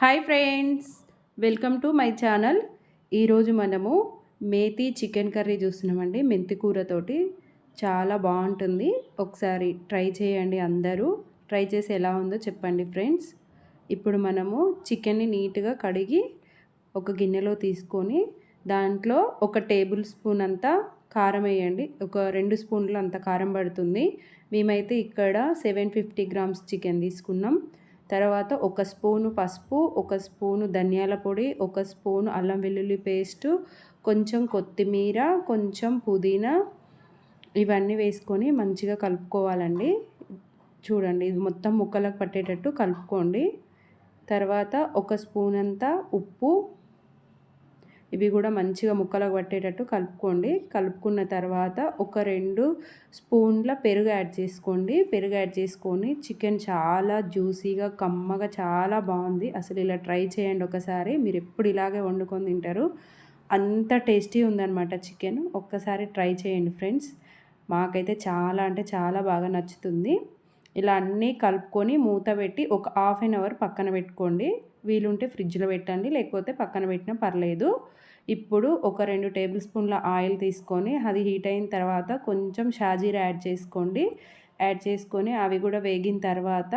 Hi friends, welcome to my channel. ఈరోజు మనము methi chicken curry చూస్తున్నామండి. మెంతి కూరతోటి చాలా బాగుంటుంది. ఒకసారి ట్రై చేయండి. అందరూ ట్రై చేసి ఎలా ఉందో చెప్పండి ఫ్రెండ్స్. ఇప్పుడు మనము చికెన్ని నీట్గా కడిగి ఒక గిన్నెలో తీసుకొని దాంట్లో ఒక టేబుల్ స్పూన్ అంతా కారం వేయండి. ఒక 2 స్పూన్లు అంత కారం పడుతుంది. మేమైతే ఇక్కడ 750 గ్రామ్స్ చికెన్ తీసుకున్నాం. తర్వాత ఒక స్పూను పసుపు, ఒక స్పూను ధనియాల పొడి, ఒక స్పూను అల్లం వెల్లుల్లి పేస్టు, కొంచెం కొత్తిమీర, కొంచెం పుదీనా, ఇవన్నీ వేసుకొని మంచిగా కలుపుకోవాలండి. చూడండి, ఇది మొత్తం ముక్కలకు పట్టేటట్టు కలుపుకోండి. తర్వాత ఒక స్పూన్ అంతా ఉప్పు, ఇవి కూడా మంచిగా ముక్కలకు పట్టేటట్టు కలుపుకోండి. కలుపుకున్న తర్వాత ఒక 2 స్పూన్ల పెరుగు యాడ్ చేసుకోండి. పెరుగు యాడ్ చేసుకొని చికెన్ చాలా జ్యూసీగా కమ్మగా చాలా బాగుంది. అసలు ఇలా ట్రై చేయండి ఒకసారి. మీరు ఎప్పుడు ఇలాగే వండుకొని తింటారు. అంత టేస్టీ ఉందన్నమాట చికెన్. ఒక్కసారి ట్రై చేయండి ఫ్రెండ్స్. మాకైతే చాలా అంటే చాలా బాగా నచ్చుతుంది. ఇలా అన్నీ కలుపుకొని మూత పెట్టి ఒక హాఫ్ అన్ అవర్ పక్కన పెట్టుకోండి. వీలుంటే ఫ్రిడ్జ్లో పెట్టండి, లేకపోతే పక్కన పెట్టినా పర్లేదు. ఇప్పుడు ఒక 2 టేబుల్ స్పూన్ల ఆయిల్ తీసుకొని అది హీట్ అయిన తర్వాత కొంచెం షాజీరా యాడ్ చేసుకోండి. యాడ్ చేసుకొని అవి కూడా వేగిన తర్వాత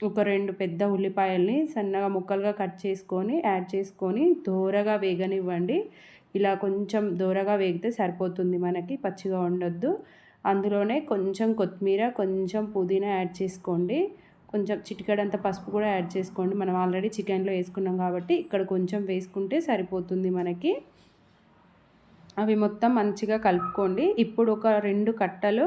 ఒక 2 పెద్ద ఉల్లిపాయల్ని సన్నగా ముక్కలుగా కట్ చేసుకొని యాడ్ చేసుకొని దోరగా వేగనివ్వండి. ఇలా కొంచెం దోరగా వేగితే సరిపోతుంది, మనకి పచ్చిగా ఉండొద్దు. అందులోనే కొంచెం కొత్తిమీర, కొంచెం పుదీనా యాడ్ చేసుకోండి. కొంచెం చిటికెడంత పసుపు కూడా యాడ్ చేసుకోండి. మనం ఆల్రెడీ చికెన్లో వేసుకున్నాం కాబట్టి ఇక్కడ కొంచెం వేసుకుంటే సరిపోతుంది మనకి. అవి మొత్తం మంచిగా కలుపుకోండి. ఇప్పుడు ఒక 2 కట్టలు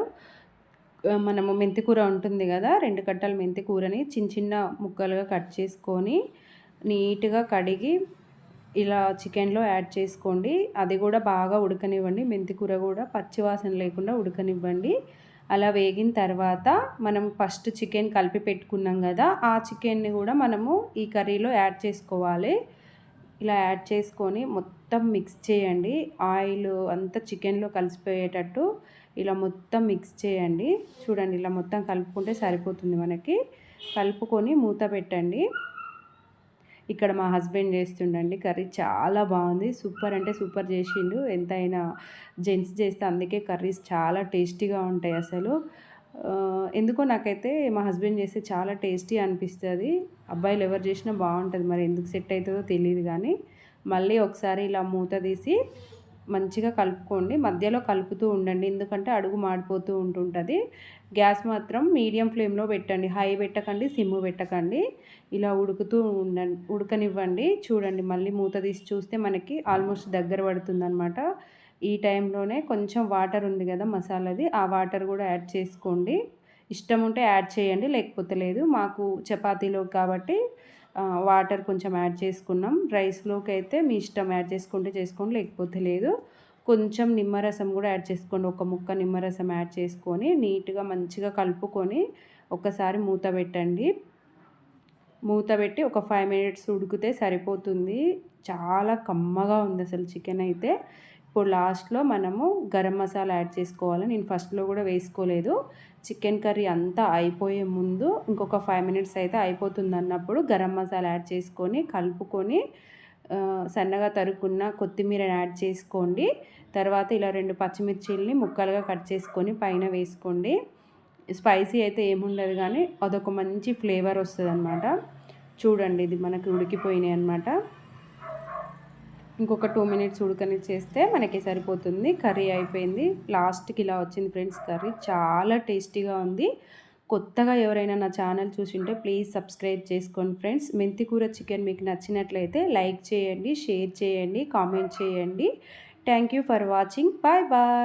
మనము మెంతి కూర ఉంటుంది కదా, 2 కట్టలు మెంతి కూరని చిన్న చిన్న ముక్కలుగా కట్ చేసుకొని నీట్గా కడిగి ఇలా చికెన్లో యాడ్ చేసుకోండి. అది కూడా బాగా ఉడకనివ్వండి. మెంతి కూర కూడా పచ్చివాసన లేకుండా ఉడకనివ్వండి. అలా వేగిన తర్వాత మనం ఫస్ట్ చికెన్ కలిపి పెట్టుకున్నాం కదా, ఆ చికెన్ని కూడా మనము ఈ కర్రీలో యాడ్ చేసుకోవాలి. ఇలా యాడ్ చేసుకొని మొత్తం మిక్స్ చేయండి. ఆయిల్ అంతా చికెన్లో కలిసిపోయేటట్టు ఇలా మొత్తం మిక్స్ చేయండి. చూడండి, ఇలా మొత్తం కలుపుకుంటే సరిపోతుంది మనకి. కలుపుకొని మూత పెట్టండి. ఇక్కడ మా హస్బెండ్ చేస్తుండండి కర్రీ. చాలా బాగుంది. సూపర్ అంటే సూపర్ చేసిండు. ఎంతైనా జెంట్స్ చేస్తే అందుకే కర్రీస్ చాలా టేస్టీగా ఉంటాయి అసలు. ఎందుకో నాకైతే మా హస్బెండ్ చేస్తే చాలా టేస్టీ అనిపిస్తుంది. అబ్బాయిలు ఎవరు చేసినా బాగుంటుంది, మరి ఎందుకు సెట్ అవుతుందో తెలియదు. కానీ మళ్ళీ ఒకసారి ఇలా మూత తీసి మంచిగా కలుపుకోండి. మధ్యలో కలుపుతూ ఉండండి, ఎందుకంటే అడుగు మాడిపోతూ ఉంటుంటుంది. గ్యాస్ మాత్రం మీడియం ఫ్లేమ్లో పెట్టండి, హై పెట్టకండి, సిమ్ పెట్టకండి. ఇలా ఉడకనివ్వండి. చూడండి, మళ్ళీ మూత తీసి చూస్తే మనకి ఆల్మోస్ట్ దగ్గర పడుతుందన్నమాట. ఈ టైంలోనే కొంచెం వాటర్ ఉంది కదా మసాలాది, ఆ వాటర్ కూడా యాడ్ చేసుకోండి. ఇష్టం ఉంటే యాడ్ చేయండి, లేకపోతే లేదు. మాకు చపాతీలో కాబట్టి వాటర్ కొంచెం యాడ్ చేసుకున్నాం. రైస్లోకి అయితే మీ ఇష్టం, యాడ్ చేసుకుంటే చేసుకోండి, లేకపోతే లేదు. కొంచెం నిమ్మరసం కూడా యాడ్ చేసుకోండి. ఒక ముక్క నిమ్మరసం యాడ్ చేసుకొని నీట్గా మంచిగా కలుపుకొని ఒకసారి మూత పెట్టండి. మూత పెట్టి ఒక 5 మినిట్స్ ఉడికితే సరిపోతుంది. చాలా కమ్మగా ఉంది అసలు చికెన్ అయితే. ఇప్పుడు లాస్ట్లో మనము గరం మసాలా యాడ్ చేసుకోవాలి. నేను ఫస్ట్లో కూడా వేసుకోలేదు. చికెన్ కర్రీ అంతా అయిపోయే ముందు ఇంకొక 5 మినిట్స్ అయితే అయిపోతుంది అన్నప్పుడు గరం మసాలా యాడ్ చేసుకొని కలుపుకొని సన్నగా తరుక్కున్న కొత్తిమీర యాడ్ చేసుకోండి. తర్వాత ఇలా 2 పచ్చిమిర్చిల్ని ముక్కలుగా కట్ చేసుకొని పైన వేసుకోండి. స్పైసీ అయితే ఏముండదు, కానీ అదొక మంచి ఫ్లేవర్ వస్తుంది అన్నమాట. చూడండి, ఇది మనకి ఉడికిపోయినాయి అన్నమాట. ఇంకొక 2 మినిట్స్ ఉడకనిచ్చేస్తే మనకి సరిపోతుంది. కర్రీ అయిపోయింది. లాస్ట్కి ఇలా వచ్చింది ఫ్రెండ్స్ కర్రీ. చాలా టేస్టీగా ఉంది. కొత్తగా ఎవరైనా నా ఛానల్ చూసింటే ప్లీజ్ సబ్స్క్రైబ్ చేసుకోండి ఫ్రెండ్స్. మెంతి కూర చికెన్ మీకు నచ్చినట్లయితే లైక్ చేయండి, షేర్ చేయండి, కామెంట్ చేయండి. Thank you for watching. Bye bye.